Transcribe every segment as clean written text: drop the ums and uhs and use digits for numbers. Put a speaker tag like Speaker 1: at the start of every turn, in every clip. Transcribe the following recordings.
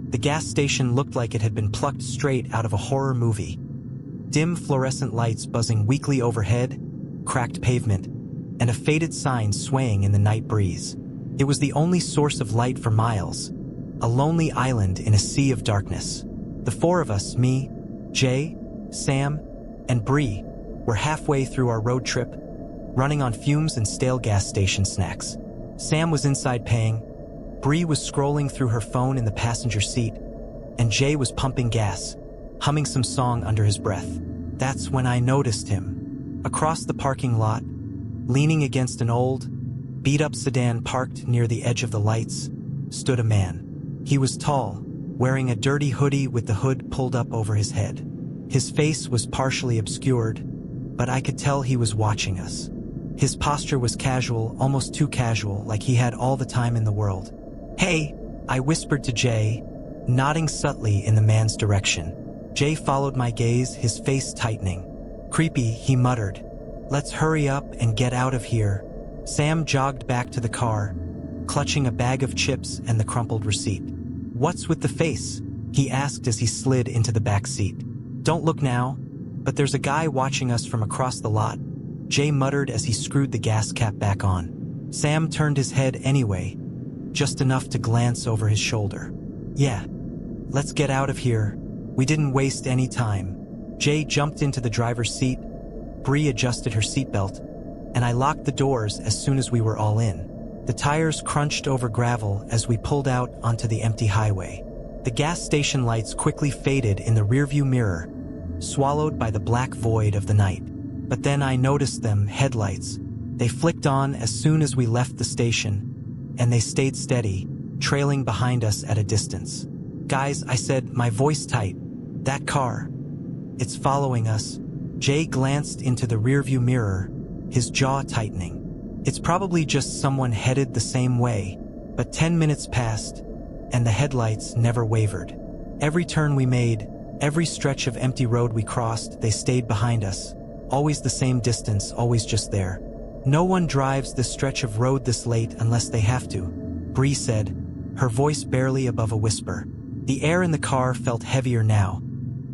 Speaker 1: The gas station looked like it had been plucked straight out of a horror movie. Dim fluorescent lights buzzing weakly overhead, cracked pavement, and a faded sign swaying in the night breeze. It was the only source of light for miles, a lonely island in a sea of darkness. The four of us, me, Jay, Sam, and Bree, were halfway through our road trip, running on fumes and stale gas station snacks. Sam was inside paying, Bree was scrolling through her phone in the passenger seat, and Jay was pumping gas, humming some song under his breath. That's when I noticed him. Across the parking lot, leaning against an old, beat-up sedan parked near the edge of the lights, stood a man. He was tall, wearing a dirty hoodie with the hood pulled up over his head. His face was partially obscured, but I could tell he was watching us. His posture was casual, almost too casual, like he had all the time in the world. "Hey," I whispered to Jay, nodding subtly in the man's direction. Jay followed my gaze, his face tightening. "Creepy," he muttered. "Let's hurry up and get out of here." Sam jogged back to the car, clutching a bag of chips and the crumpled receipt. "What's with the face?" he asked as he slid into the back seat. "Don't look now, but there's a guy watching us from across the lot," Jay muttered as he screwed the gas cap back on. Sam turned his head anyway, just enough to glance over his shoulder. "Yeah, let's get out of here." We didn't waste any time. Jay jumped into the driver's seat, Bree adjusted her seatbelt, and I locked the doors as soon as we were all in. The tires crunched over gravel as we pulled out onto the empty highway. The gas station lights quickly faded in the rearview mirror, swallowed by the black void of the night. But then I noticed them, headlights. They flicked on as soon as we left the station, and they stayed steady, trailing behind us at a distance. "Guys," I said, my voice tight, "that car. It's following us." Jay glanced into the rearview mirror, his jaw tightening. "It's probably just someone headed the same way." But 10 minutes passed, and the headlights never wavered. Every turn we made, every stretch of empty road we crossed, they stayed behind us. Always the same distance, always just there. "No one drives this stretch of road this late unless they have to," Bree said, her voice barely above a whisper. The air in the car felt heavier now,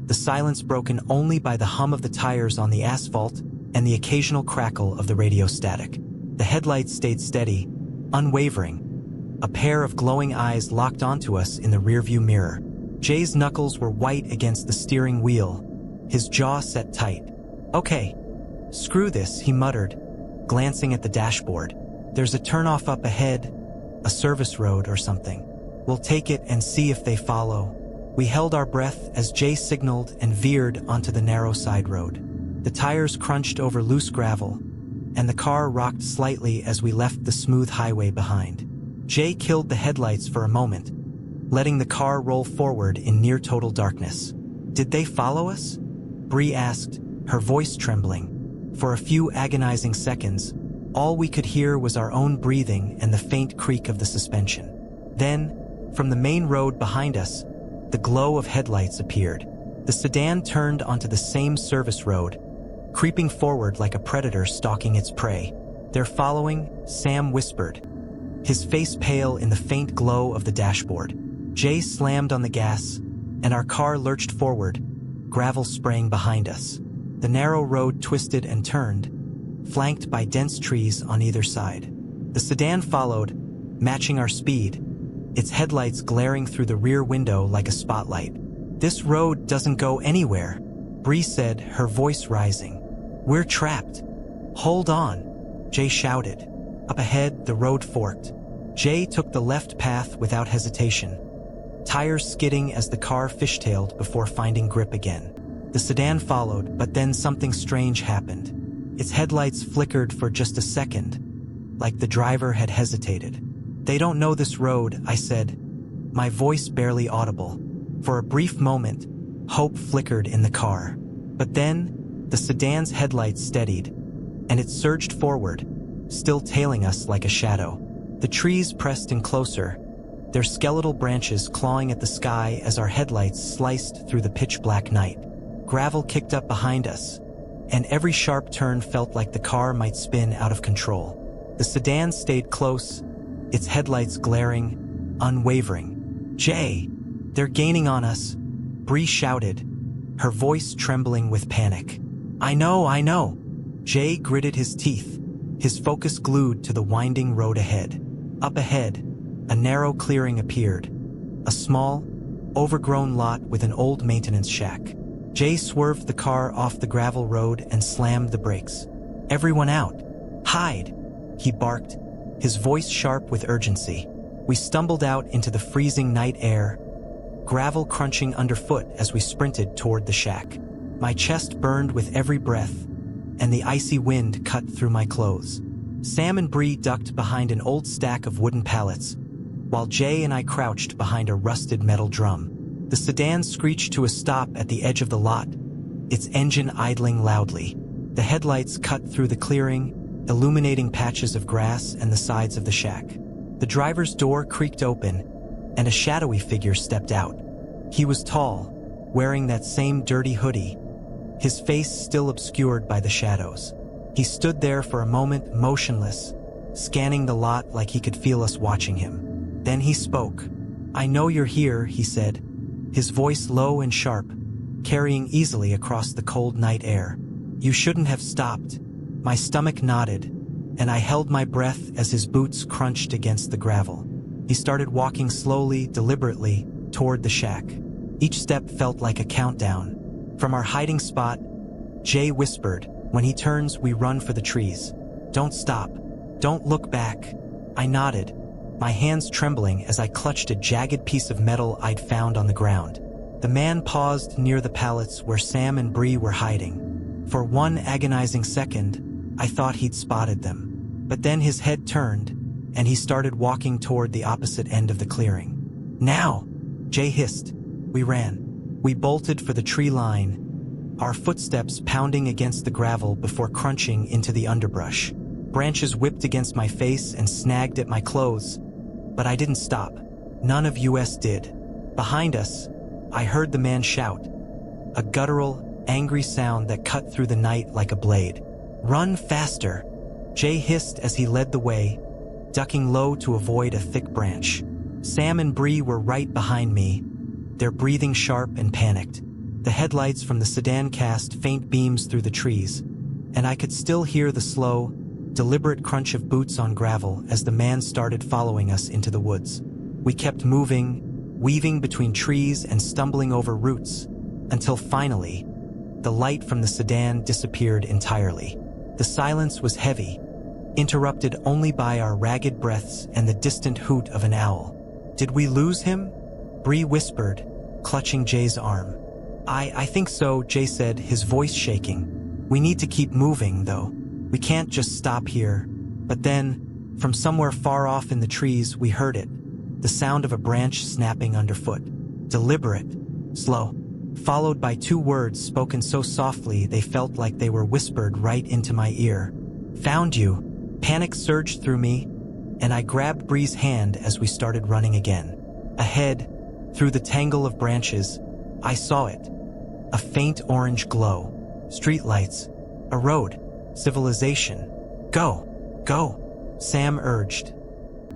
Speaker 1: the silence broken only by the hum of the tires on the asphalt and the occasional crackle of the radio static. The headlights stayed steady, unwavering. A pair of glowing eyes locked onto us in the rearview mirror. Jay's knuckles were white against the steering wheel, his jaw set tight. "Okay, screw this," he muttered, glancing at the dashboard. "There's a turnoff up ahead, a service road or something. We'll take it and see if they follow." We held our breath as Jay signaled and veered onto the narrow side road. The tires crunched over loose gravel, and the car rocked slightly as we left the smooth highway behind. Jay killed the headlights for a moment, letting the car roll forward in near-total darkness. "Did they follow us?" Bree asked, her voice trembling. For a few agonizing seconds, all we could hear was our own breathing and the faint creak of the suspension. Then, from the main road behind us, the glow of headlights appeared. The sedan turned onto the same service road, creeping forward like a predator stalking its prey. "They're following," Sam whispered, his face pale in the faint glow of the dashboard. Jay slammed on the gas, and our car lurched forward, gravel spraying behind us. The narrow road twisted and turned, flanked by dense trees on either side. The sedan followed, matching our speed, its headlights glaring through the rear window like a spotlight. "This road doesn't go anywhere," Bree said, her voice rising. "We're trapped." "Hold on," Jay shouted. Up ahead, the road forked. Jay took the left path without hesitation, tires skidding as the car fishtailed before finding grip again. The sedan followed, but then something strange happened. Its headlights flickered for just a second, like the driver had hesitated. "They don't know this road," I said, my voice barely audible. For a brief moment, hope flickered in the car. But then, the sedan's headlights steadied, and it surged forward, still tailing us like a shadow. The trees pressed in closer, their skeletal branches clawing at the sky as our headlights sliced through the pitch-black night. Gravel kicked up behind us, and every sharp turn felt like the car might spin out of control. The sedan stayed close, its headlights glaring, unwavering. "Jay!" They're gaining on us, Bree shouted, her voice trembling with panic. I know. Jay gritted his teeth, his focus glued to the winding road ahead. Up ahead, a narrow clearing appeared, a small, overgrown lot with an old maintenance shack. Jay swerved the car off the gravel road and slammed the brakes. Everyone out! Hide! He barked, his voice sharp with urgency. We stumbled out into the freezing night air, gravel crunching underfoot as we sprinted toward the shack. My chest burned with every breath, and the icy wind cut through my clothes. Sam and Bree ducked behind an old stack of wooden pallets, while Jay and I crouched behind a rusted metal drum. The sedan screeched to a stop at the edge of the lot, its engine idling loudly. The headlights cut through the clearing, illuminating patches of grass and the sides of the shack. The driver's door creaked open, and a shadowy figure stepped out. He was tall, wearing that same dirty hoodie, his face still obscured by the shadows. He stood there for a moment, motionless, scanning the lot like he could feel us watching him. Then he spoke. I know you're here, he said, his voice low and sharp, carrying easily across the cold night air. You shouldn't have stopped. My stomach nodded, and I held my breath as his boots crunched against the gravel. He started walking slowly, deliberately, toward the shack. Each step felt like a countdown. From our hiding spot, Jay whispered, when he turns, we run for the trees. Don't stop. Don't look back. I nodded, my hands trembling as I clutched a jagged piece of metal I'd found on the ground. The man paused near the pallets where Sam and Bree were hiding. For one agonizing second, I thought he'd spotted them. But then his head turned, and he started walking toward the opposite end of the clearing. Now! Jay hissed. We ran. We bolted for the tree line, our footsteps pounding against the gravel before crunching into the underbrush. Branches whipped against my face and snagged at my clothes, but I didn't stop. None of us did. Behind us, I heard the man shout, a guttural, angry sound that cut through the night like a blade. Run faster! Jay hissed as he led the way, ducking low to avoid a thick branch. Sam and Bree were right behind me, their breathing sharp and panicked. The headlights from the sedan cast faint beams through the trees, and I could still hear the slow, deliberate crunch of boots on gravel as the man started following us into the woods. We kept moving, weaving between trees and stumbling over roots, until finally, the light from the sedan disappeared entirely. The silence was heavy, interrupted only by our ragged breaths and the distant hoot of an owl. Did we lose him? Bree whispered, clutching Jay's arm. I think so, Jay said, his voice shaking. We need to keep moving, though. We can't just stop here. But then, from somewhere far off in the trees, we heard it. The sound of a branch snapping underfoot. Deliberate, slow, followed by two words spoken so softly they felt like they were whispered right into my ear. Found you. Panic surged through me, and I grabbed Bree's hand as we started running again. Ahead, through the tangle of branches, I saw it. A faint orange glow. Streetlights. A road. Civilization. Go! Go! Sam urged,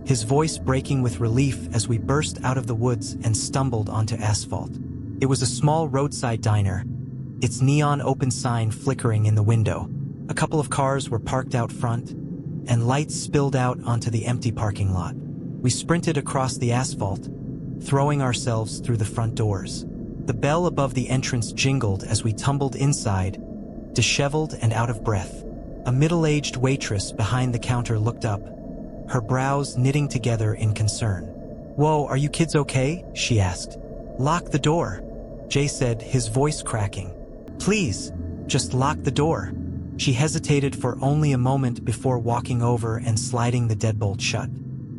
Speaker 1: his voice breaking with relief as we burst out of the woods and stumbled onto asphalt. It was a small roadside diner, its neon open sign flickering in the window. A couple of cars were parked out front, and lights spilled out onto the empty parking lot. We sprinted across the asphalt, throwing ourselves through the front doors. The bell above the entrance jingled as we tumbled inside, disheveled and out of breath. A middle-aged waitress behind the counter looked up, her brows knitting together in concern. Whoa, are you kids okay? She asked. Lock the door, Jay said, his voice cracking. Please, just lock the door. She hesitated for only a moment before walking over and sliding the deadbolt shut.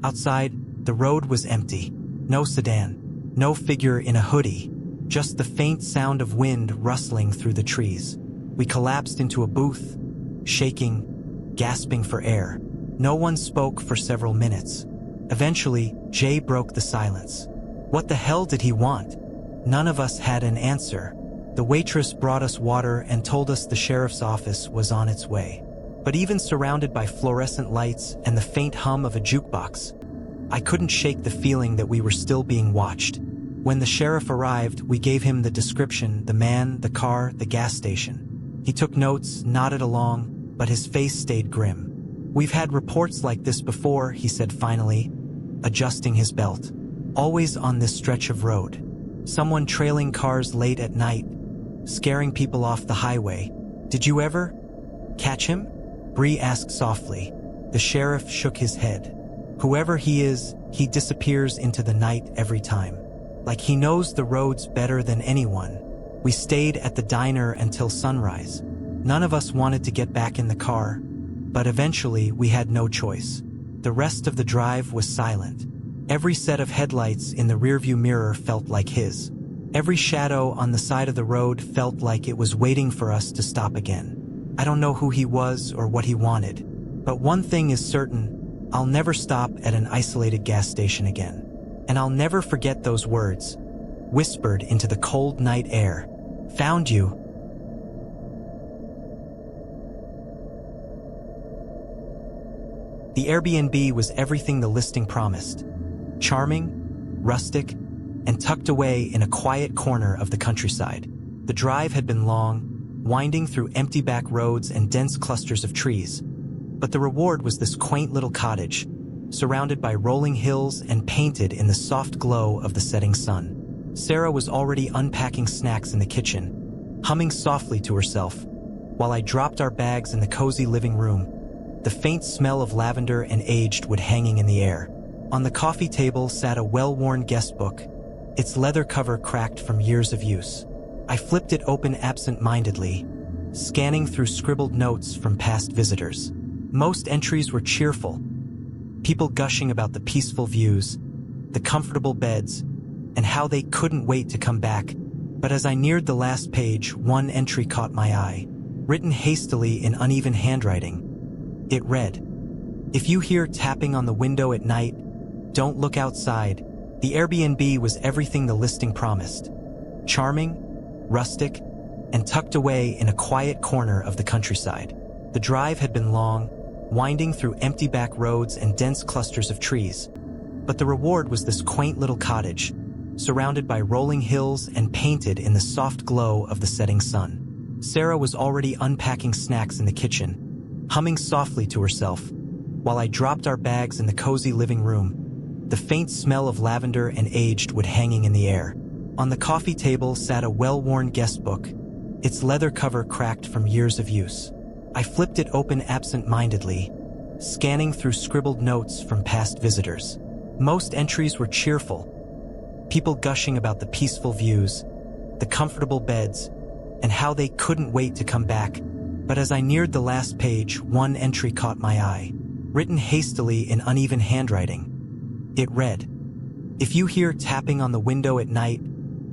Speaker 1: Outside, the road was empty. No sedan, no figure in a hoodie, just the faint sound of wind rustling through the trees. We collapsed into a booth, shaking, gasping for air. No one spoke for several minutes. Eventually, Jay broke the silence. What the hell did he want? None of us had an answer. The waitress brought us water and told us the sheriff's office was on its way. But even surrounded by fluorescent lights and the faint hum of a jukebox, I couldn't shake the feeling that we were still being watched. When the sheriff arrived, we gave him the description, the man, the car, the gas station. He took notes, nodded along, but his face stayed grim. "We've had reports like this before," he said finally, adjusting his belt. "Always on this stretch of road. Someone trailing cars late at night, scaring people off the highway. Did you ever catch him?" Bree asked softly. The sheriff shook his head. "Whoever he is, he disappears into the night every time. Like he knows the roads better than anyone." We stayed at the diner until sunrise. None of us wanted to get back in the car, but eventually we had no choice. The rest of the drive was silent. Every set of headlights in the rearview mirror felt like his. Every shadow on the side of the road felt like it was waiting for us to stop again. I don't know who he was or what he wanted, but one thing is certain: I'll never stop at an isolated gas station again. And I'll never forget those words, whispered into the cold night air. "Found you." The Airbnb was everything the listing promised. Charming, rustic, and tucked away in a quiet corner of the countryside. The drive had been long, winding through empty back roads and dense clusters of trees. But the reward was this quaint little cottage, surrounded by rolling hills and painted in the soft glow of the setting sun. Sarah was already unpacking snacks in the kitchen, humming softly to herself, while I dropped our bags in the cozy living room, the faint smell of lavender and aged wood hanging in the air. On the coffee table sat a well-worn guest book, its leather cover cracked from years of use. I flipped it open absent-mindedly, scanning through scribbled notes from past visitors. Most entries were cheerful, people gushing about the peaceful views, the comfortable beds, and how they couldn't wait to come back. But as I neared the last page, one entry caught my eye, written hastily in uneven handwriting. It read, "If you hear tapping on the window at night, don't look outside." The Airbnb was everything the listing promised. Charming, rustic, and tucked away in a quiet corner of the countryside. The drive had been long, winding through empty back roads and dense clusters of trees. But the reward was this quaint little cottage, surrounded by rolling hills and painted in the soft glow of the setting sun. Sarah was already unpacking snacks in the kitchen, humming softly to herself, while I dropped our bags in the cozy living room, the faint smell of lavender and aged wood hanging in the air. On the coffee table sat a well-worn guest book, its leather cover cracked from years of use. I flipped it open absent-mindedly, scanning through scribbled notes from past visitors. Most entries were cheerful, people gushing about the peaceful views, the comfortable beds, and how they couldn't wait to come back. But as I neared the last page, one entry caught my eye, written hastily in uneven handwriting. It read, "If you hear tapping on the window at night,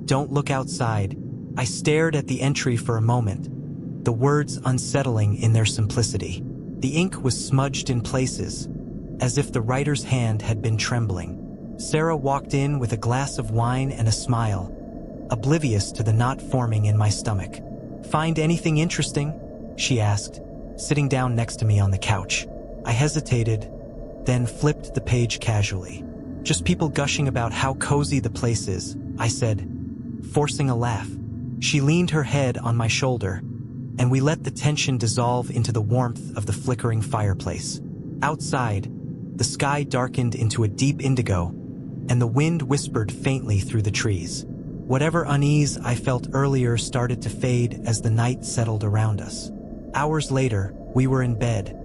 Speaker 1: don't look outside." I stared at the entry for a moment, the words unsettling in their simplicity. The ink was smudged in places, as if the writer's hand had been trembling. Sarah walked in with a glass of wine and a smile, oblivious to the knot forming in my stomach. "Find anything interesting?" she asked, sitting down next to me on the couch. I hesitated, then flipped the page casually. "Just people gushing about how cozy the place is," I said, forcing a laugh. She leaned her head on my shoulder, and we let the tension dissolve into the warmth of the flickering fireplace. Outside, the sky darkened into a deep indigo, and the wind whispered faintly through the trees. Whatever unease I felt earlier started to fade as the night settled around us. Hours later, we were in bed,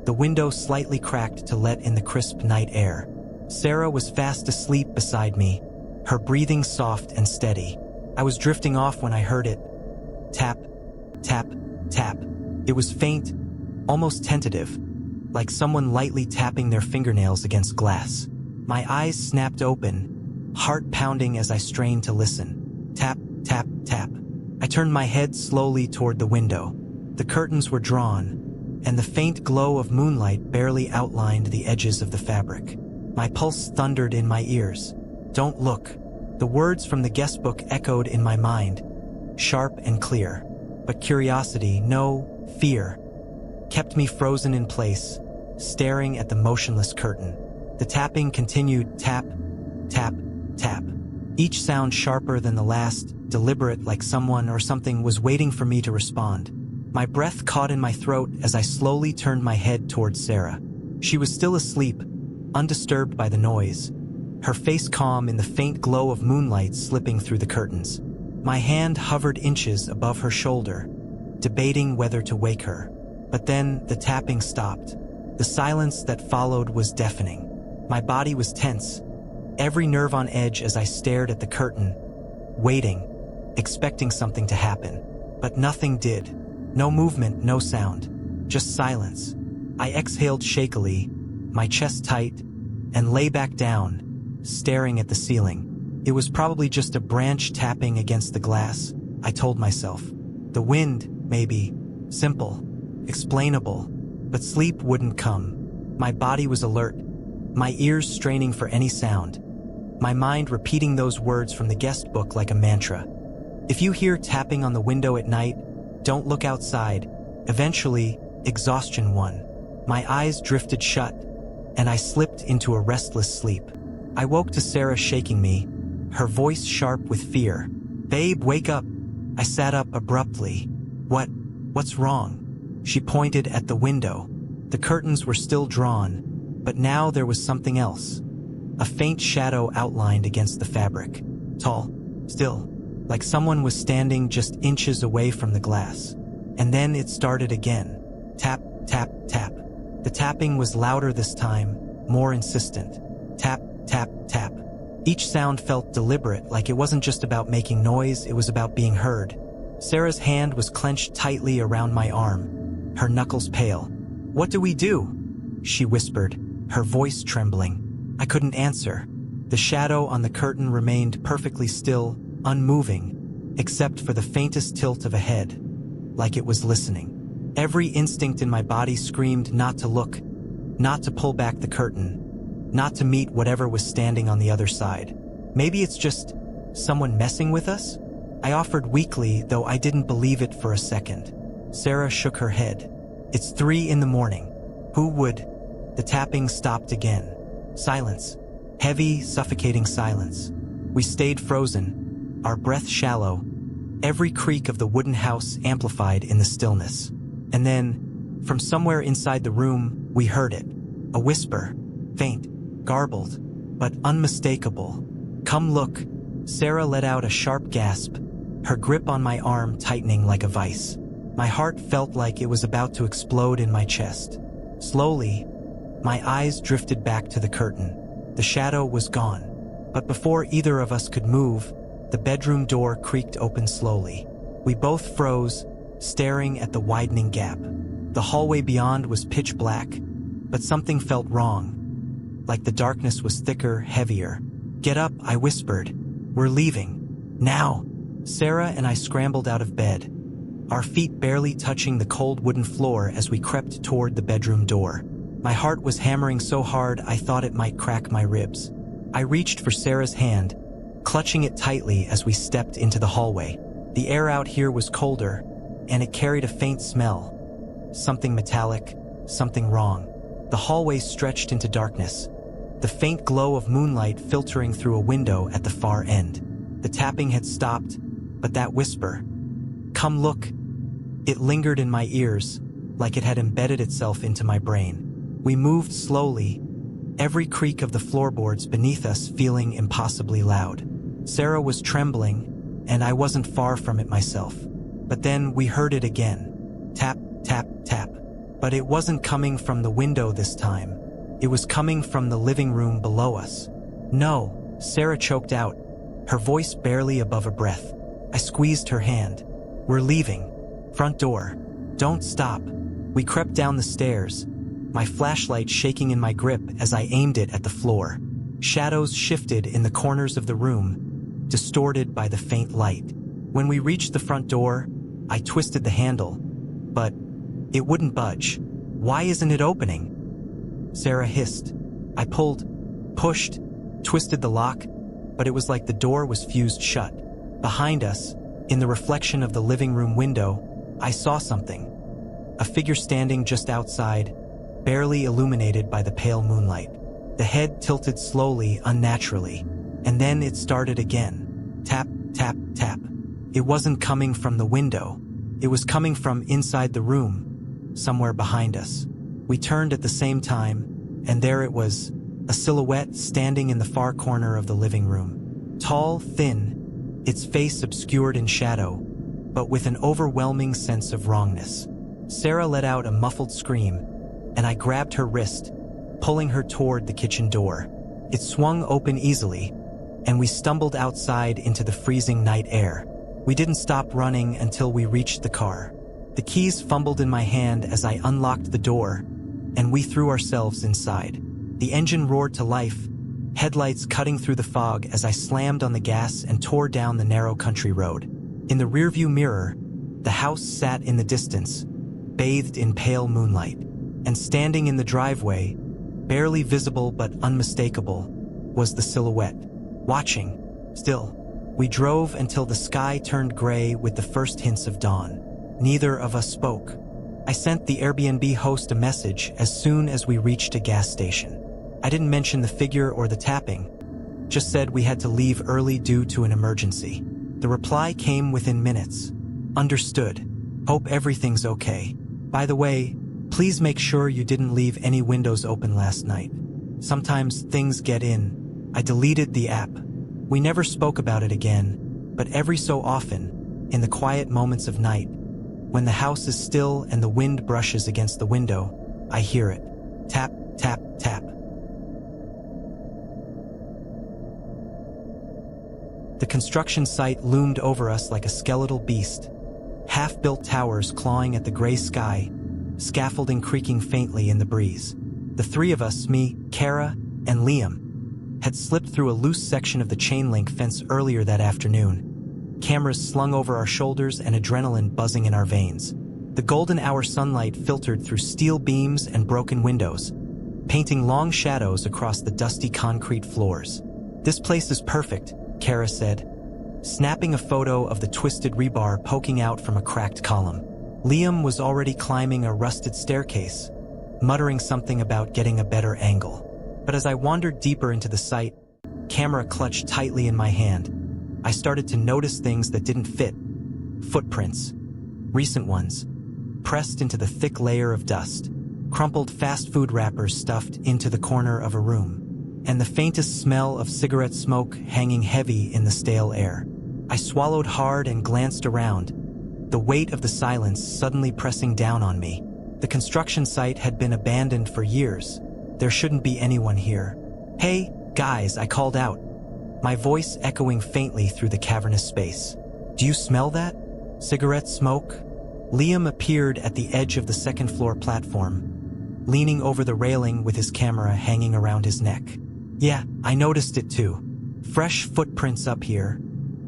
Speaker 1: the window slightly cracked to let in the crisp night air. Sarah was fast asleep beside me, her breathing soft and steady. I was drifting off when I heard it. Tap, tap, tap. It was faint, almost tentative, like someone lightly tapping their fingernails against glass. My eyes snapped open, heart pounding as I strained to listen. Tap, tap, tap. I turned my head slowly toward the window. The curtains were drawn, and the faint glow of moonlight barely outlined the edges of the fabric. My pulse thundered in my ears. "Don't look." The words from the guest book echoed in my mind, sharp and clear. But curiosity, no fear, kept me frozen in place, staring at the motionless curtain. The tapping continued, tap, tap, tap. each sound sharper than the last, deliberate, like someone or something was waiting for me to respond. My breath caught in my throat as I slowly turned my head towards Sarah. She was still asleep, undisturbed by the noise, her face calm in the faint glow of moonlight slipping through the curtains. My hand hovered inches above her shoulder, debating whether to wake her. But then the tapping stopped. The silence that followed was deafening. My body was tense, every nerve on edge as I stared at the curtain, waiting, expecting something to happen. But nothing did. No movement, no sound, just silence. I exhaled shakily, my chest tight, and lay back down, staring at the ceiling. It was probably just a branch tapping against the glass, I told myself. The wind, maybe. Simple. Explainable. But sleep wouldn't come. My body was alert, my ears straining for any sound. My mind repeating those words from the guest book like a mantra. If you hear tapping on the window at night, don't look outside. Eventually, exhaustion won. My eyes drifted shut, and I slipped into a restless sleep. I woke to Sarah shaking me, her voice sharp with fear. "Babe, wake up." I sat up abruptly. What's wrong?" She pointed at the window. The curtains were still drawn, but now there was something else. A faint shadow outlined against the fabric. Tall, still, like someone was standing just inches away from the glass. And then it started again. Tap, tap, tap. The tapping was louder this time, more insistent. Tap, tap, tap. Each sound felt deliberate, like it wasn't just about making noise, it was about being heard. Sarah's hand was clenched tightly around my arm, her knuckles pale. "What do we do?" she whispered, her voice trembling. I couldn't answer. The shadow on the curtain remained perfectly still, unmoving, except for the faintest tilt of a head, like it was listening. Every instinct in my body screamed not to look, not to pull back the curtain, not to meet whatever was standing on the other side. Maybe it's just someone messing with us? I offered weakly, though I didn't believe it for a second. Sarah shook her head. "It's 3 in the morning. Who would?" The tapping stopped again. Silence. Heavy, suffocating silence. We stayed frozen, our breath shallow, every creak of the wooden house amplified in the stillness. And then, from somewhere inside the room, we heard it. A whisper, faint, garbled, but unmistakable. "Come look." Sarah let out a sharp gasp, her grip on my arm tightening like a vice. My heart felt like it was about to explode in my chest. Slowly, my eyes drifted back to the curtain. The shadow was gone. But before either of us could move, the bedroom door creaked open slowly. We both froze, staring at the widening gap. The hallway beyond was pitch black, but something felt wrong, like the darkness was thicker, heavier. "Get up," I whispered. "We're leaving. Now." Sarah and I scrambled out of bed, our feet barely touching the cold wooden floor as we crept toward the bedroom door. My heart was hammering so hard I thought it might crack my ribs. I reached for Sarah's hand, clutching it tightly as we stepped into the hallway. The air out here was colder, and it carried a faint smell. Something metallic, something wrong. The hallway stretched into darkness, the faint glow of moonlight filtering through a window at the far end. The tapping had stopped, but that whisper, "Come look," it lingered in my ears, like it had embedded itself into my brain. We moved slowly, every creak of the floorboards beneath us feeling impossibly loud. Sarah was trembling, and I wasn't far from it myself. But then we heard it again. Tap, tap, tap. But it wasn't coming from the window this time. It was coming from the living room below us. "No," Sarah choked out, her voice barely above a breath. I squeezed her hand. "We're leaving. Front door. Don't stop." We crept down the stairs, my flashlight shaking in my grip as I aimed it at the floor. Shadows shifted in the corners of the room, distorted by the faint light. When we reached the front door, I twisted the handle, but it wouldn't budge. "Why isn't it opening?" Sarah hissed. I pulled, pushed, twisted the lock, but it was like the door was fused shut. Behind us, in the reflection of the living room window, I saw something. A figure standing just outside, barely illuminated by the pale moonlight. The head tilted slowly, unnaturally, And then it started again. Tap, tap, tap. It wasn't coming from the window. It was coming from inside the room, somewhere behind us. We turned at the same time, and there it was, a silhouette standing in the far corner of the living room. Tall, thin, its face obscured in shadow, but with an overwhelming sense of wrongness. Sarah let out a muffled scream, and I grabbed her wrist, pulling her toward the kitchen door. It swung open easily, and we stumbled outside into the freezing night air. We didn't stop running until we reached the car. The keys fumbled in my hand as I unlocked the door, and we threw ourselves inside. The engine roared to life, headlights cutting through the fog as I slammed on the gas and tore down the narrow country road. In the rearview mirror, the house sat in the distance, bathed in pale moonlight, and standing in the driveway, barely visible but unmistakable, was the silhouette, watching, still. We drove until the sky turned gray with the first hints of dawn. Neither of us spoke. I sent the Airbnb host a message as soon as we reached a gas station. I didn't mention the figure or the tapping, just said we had to leave early due to an emergency. The reply came within minutes. Understood. Hope everything's okay. By the way, please make sure you didn't leave any windows open last night. Sometimes things get in. I deleted the app. We never spoke about it again, but every so often, in the quiet moments of night, when the house is still and the wind brushes against the window, I hear it. Tap, tap, tap. The construction site loomed over us like a skeletal beast. Half-built towers clawing at the gray sky, scaffolding creaking faintly in the breeze. The three of us, me, Kara, and Liam, had slipped through a loose section of the chain-link fence earlier that afternoon. Cameras slung over our shoulders and adrenaline buzzing in our veins. The golden hour sunlight filtered through steel beams and broken windows, painting long shadows across the dusty concrete floors. "This place is perfect," Kara said, snapping a photo of the twisted rebar poking out from a cracked column. Liam was already climbing a rusted staircase, muttering something about getting a better angle. But as I wandered deeper into the site, camera clutched tightly in my hand, I started to notice things that didn't fit. Footprints. Recent ones. Pressed into the thick layer of dust. Crumpled fast food wrappers stuffed into the corner of a room. And the faintest smell of cigarette smoke hanging heavy in the stale air. I swallowed hard and glanced around, the weight of the silence suddenly pressing down on me. The construction site had been abandoned for years. There shouldn't be anyone here. "Hey, guys," I called out, my voice echoing faintly through the cavernous space. "Do you smell that? Cigarette smoke?" Liam appeared at the edge of the second-floor platform, leaning over the railing with his camera hanging around his neck. "Yeah, I noticed it too. Fresh footprints up here,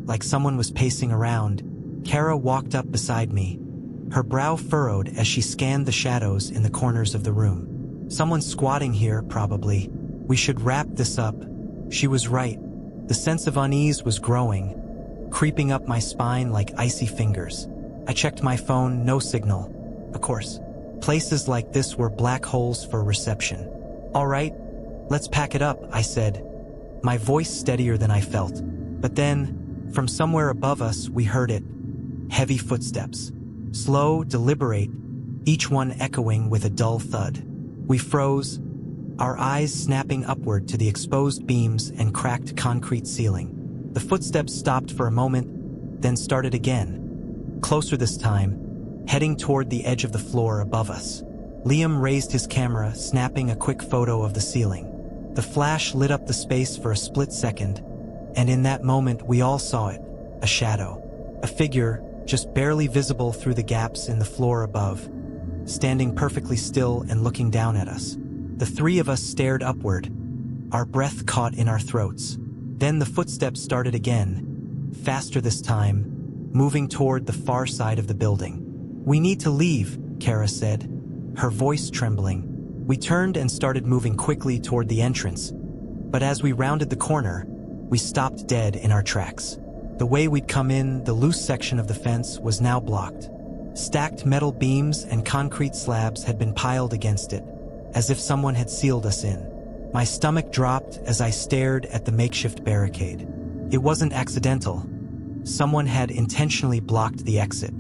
Speaker 1: like someone was pacing around." Kara walked up beside me, her brow furrowed as she scanned the shadows in the corners of the room. "Someone squatting here, probably. We should wrap this up." She was right. The sense of unease was growing, creeping up my spine like icy fingers. I checked my phone, no signal. Of course, places like this were black holes for reception. "All right, let's pack it up," I said, my voice steadier than I felt. But then, from somewhere above us, we heard it. Heavy footsteps. Slow, deliberate, each one echoing with a dull thud. We froze, our eyes snapping upward to the exposed beams and cracked concrete ceiling. The footsteps stopped for a moment, then started again. Closer this time, heading toward the edge of the floor above us. Liam raised his camera, snapping a quick photo of the ceiling. The flash lit up the space for a split second, and in that moment we all saw it, a shadow. A figure, just barely visible through the gaps in the floor above, standing perfectly still and looking down at us. The three of us stared upward, our breath caught in our throats. Then the footsteps started again, faster this time, moving toward the far side of the building. "We need to leave," Kara said, her voice trembling. We turned and started moving quickly toward the entrance, but as we rounded the corner, we stopped dead in our tracks. The way we'd come in, the loose section of the fence, was now blocked. Stacked metal beams and concrete slabs had been piled against it, as if someone had sealed us in. My stomach dropped as I stared at the makeshift barricade. It wasn't accidental. Someone had intentionally blocked the exit.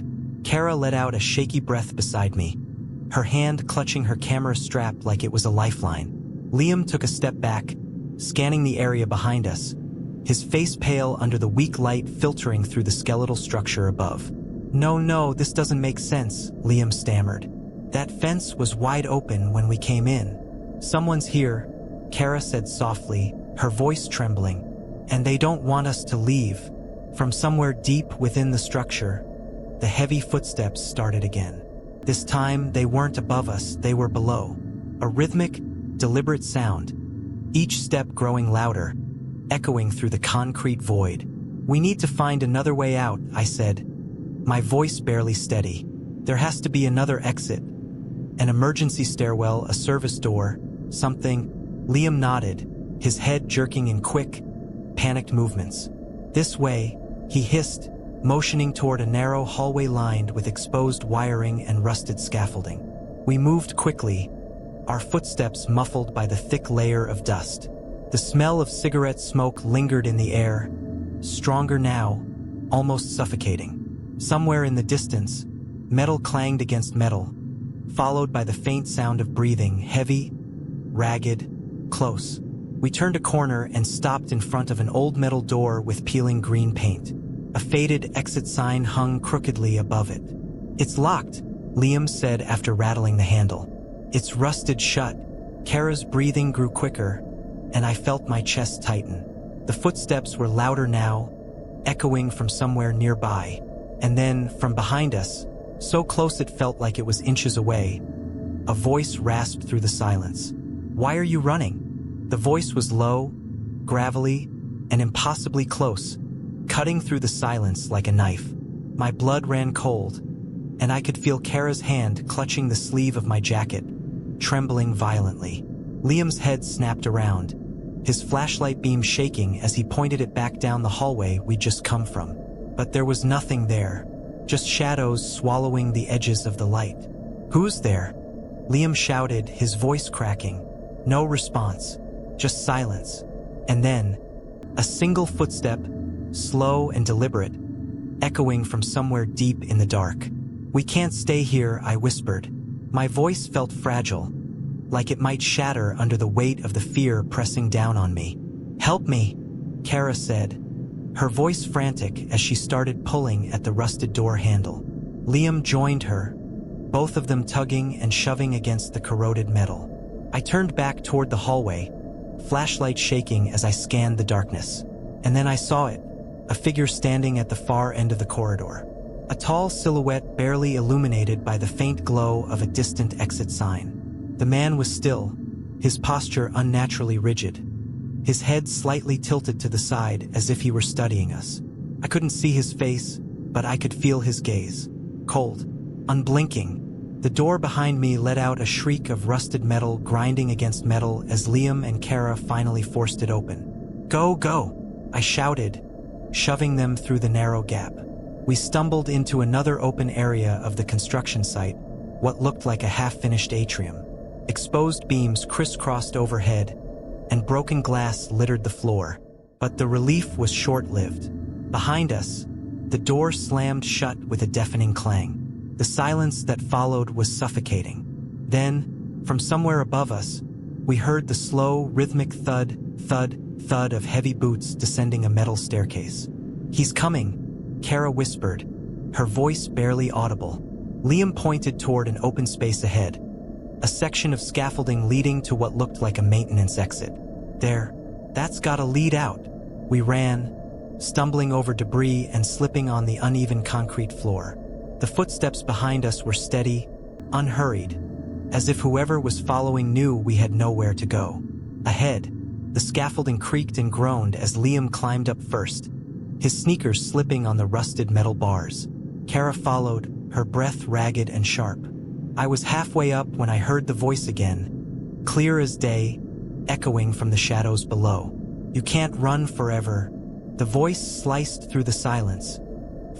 Speaker 1: Kara let out a shaky breath beside me, her hand clutching her camera strap like it was a lifeline. Liam took a step back, scanning the area behind us, his face pale under the weak light filtering through the skeletal structure above. No, this doesn't make sense," Liam stammered. "That fence was wide open when we came in." "Someone's here," Kara said softly, her voice trembling, "and they don't want us to leave." From somewhere deep within the structure, the heavy footsteps started again. This time, they weren't above us, they were below. A rhythmic, deliberate sound, each step growing louder, echoing through the concrete void. "We need to find another way out," I said, my voice barely steady. "There has to be another exit. An emergency stairwell, a service door, something." Liam nodded, his head jerking in quick, panicked movements. "This way," he hissed, motioning toward a narrow hallway lined with exposed wiring and rusted scaffolding. We moved quickly, our footsteps muffled by the thick layer of dust. The smell of cigarette smoke lingered in the air, stronger now, almost suffocating. Somewhere in the distance, metal clanged against metal, followed by the faint sound of breathing, heavy, ragged, close. We turned a corner and stopped in front of an old metal door with peeling green paint. A faded exit sign hung crookedly above it. "It's locked," Liam said after rattling the handle. "It's rusted shut." Kara's breathing grew quicker, and I felt my chest tighten. The footsteps were louder now, echoing from somewhere nearby. And then, from behind us, so close it felt like it was inches away, a voice rasped through the silence. "Why are you running?" The voice was low, gravelly, and impossibly close, cutting through the silence like a knife. My blood ran cold, and I could feel Kara's hand clutching the sleeve of my jacket, trembling violently. Liam's head snapped around, his flashlight beam shaking as he pointed it back down the hallway we'd just come from. But there was nothing there, just shadows swallowing the edges of the light. "Who's there?" Liam shouted, his voice cracking. No response, just silence. And then, a single footstep, slow and deliberate, echoing from somewhere deep in the dark. "We can't stay here," I whispered. My voice felt fragile, like it might shatter under the weight of the fear pressing down on me. "Help me," Kara said, her voice frantic as she started pulling at the rusted door handle. Liam joined her, both of them tugging and shoving against the corroded metal. I turned back toward the hallway, flashlight shaking as I scanned the darkness. And then I saw it, a figure standing at the far end of the corridor. A tall silhouette barely illuminated by the faint glow of a distant exit sign. The man was still, his posture unnaturally rigid, his head slightly tilted to the side as if he were studying us. I couldn't see his face, but I could feel his gaze. Cold, unblinking. The door behind me let out a shriek of rusted metal grinding against metal as Liam and Kara finally forced it open. "Go, go!" I shouted, shoving them through the narrow gap. We stumbled into another open area of the construction site, what looked like a half-finished atrium. Exposed beams crisscrossed overhead, and broken glass littered the floor. But the relief was short-lived. Behind us, the door slammed shut with a deafening clang. The silence that followed was suffocating. Then, from somewhere above us, we heard the slow, rhythmic thud, thud, thud of heavy boots descending a metal staircase. "He's coming," Kara whispered, her voice barely audible. Liam pointed toward an open space ahead, a section of scaffolding leading to what looked like a maintenance exit. "There, that's gotta lead out." We ran, stumbling over debris and slipping on the uneven concrete floor. The footsteps behind us were steady, unhurried, as if whoever was following knew we had nowhere to go. Ahead, the scaffolding creaked and groaned as Liam climbed up first, his sneakers slipping on the rusted metal bars. Kara followed, her breath ragged and sharp. I was halfway up when I heard the voice again, clear as day, echoing from the shadows below. "You can't run forever." The voice sliced through the silence,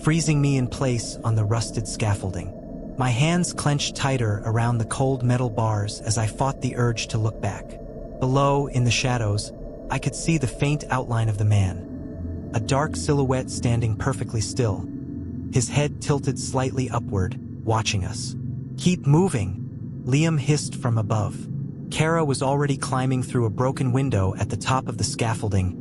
Speaker 1: freezing me in place on the rusted scaffolding. My hands clenched tighter around the cold metal bars as I fought the urge to look back. Below, in the shadows, I could see the faint outline of the man. A dark silhouette standing perfectly still. His head tilted slightly upward, watching us. "Keep moving," Liam hissed from above. Kara was already climbing through a broken window at the top of the scaffolding,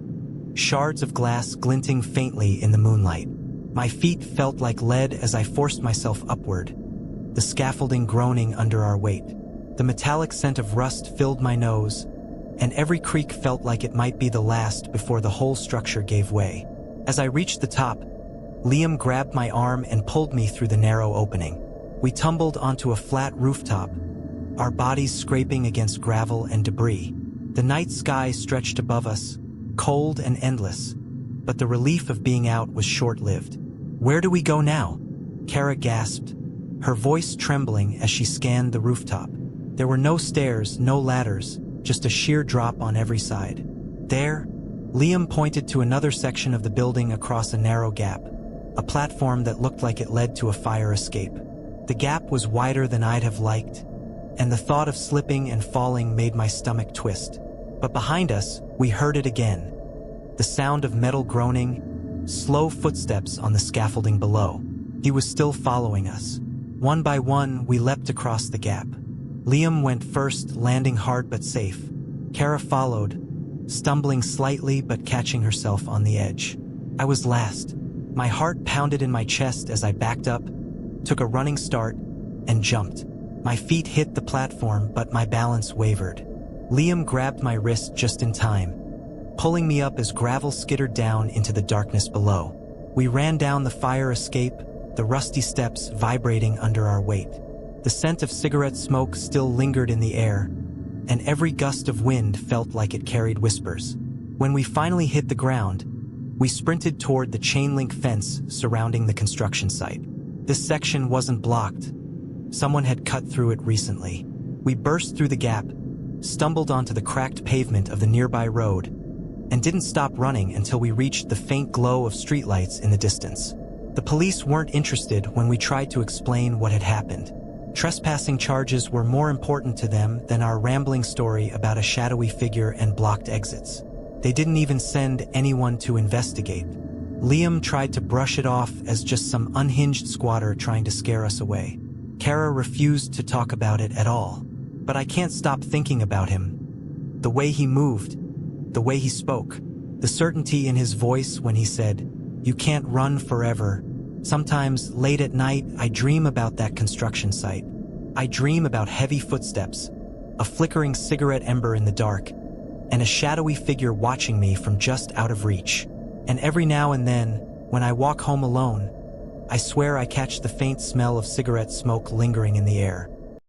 Speaker 1: shards of glass glinting faintly in the moonlight. My feet felt like lead as I forced myself upward, the scaffolding groaning under our weight. The metallic scent of rust filled my nose, and every creak felt like it might be the last before the whole structure gave way. As I reached the top, Liam grabbed my arm and pulled me through the narrow opening. We tumbled onto a flat rooftop, our bodies scraping against gravel and debris. The night sky stretched above us, cold and endless, but the relief of being out was short-lived. "Where do we go now?" Kara gasped, her voice trembling as she scanned the rooftop. There were no stairs, no ladders, just a sheer drop on every side. There, Liam pointed to another section of the building across a narrow gap, a platform that looked like it led to a fire escape. The gap was wider than I'd have liked, and the thought of slipping and falling made my stomach twist. But behind us, we heard it again. The sound of metal groaning, slow footsteps on the scaffolding below. He was still following us. One by one, we leapt across the gap. Liam went first, landing hard but safe. Kara followed, stumbling slightly but catching herself on the edge. I was last. My heart pounded in my chest as I backed up, took a running start, and jumped. My feet hit the platform, but my balance wavered. Liam grabbed my wrist just in time, pulling me up as gravel skittered down into the darkness below. We ran down the fire escape, the rusty steps vibrating under our weight. The scent of cigarette smoke still lingered in the air, and every gust of wind felt like it carried whispers. When we finally hit the ground, we sprinted toward the chain-link fence surrounding the construction site. This section wasn't blocked. Someone had cut through it recently. We burst through the gap, stumbled onto the cracked pavement of the nearby road, and didn't stop running until we reached the faint glow of streetlights in the distance. The police weren't interested when we tried to explain what had happened. Trespassing charges were more important to them than our rambling story about a shadowy figure and blocked exits. They didn't even send anyone to investigate. Liam tried to brush it off as just some unhinged squatter trying to scare us away. Kara refused to talk about it at all. But I can't stop thinking about him. The way he moved, the way he spoke, the certainty in his voice when he said, "You can't run forever." Sometimes, late at night, I dream about that construction site. I dream about heavy footsteps, a flickering cigarette ember in the dark, and a shadowy figure watching me from just out of reach. And every now and then, when I walk home alone, I swear I catch the faint smell of cigarette smoke lingering in the air.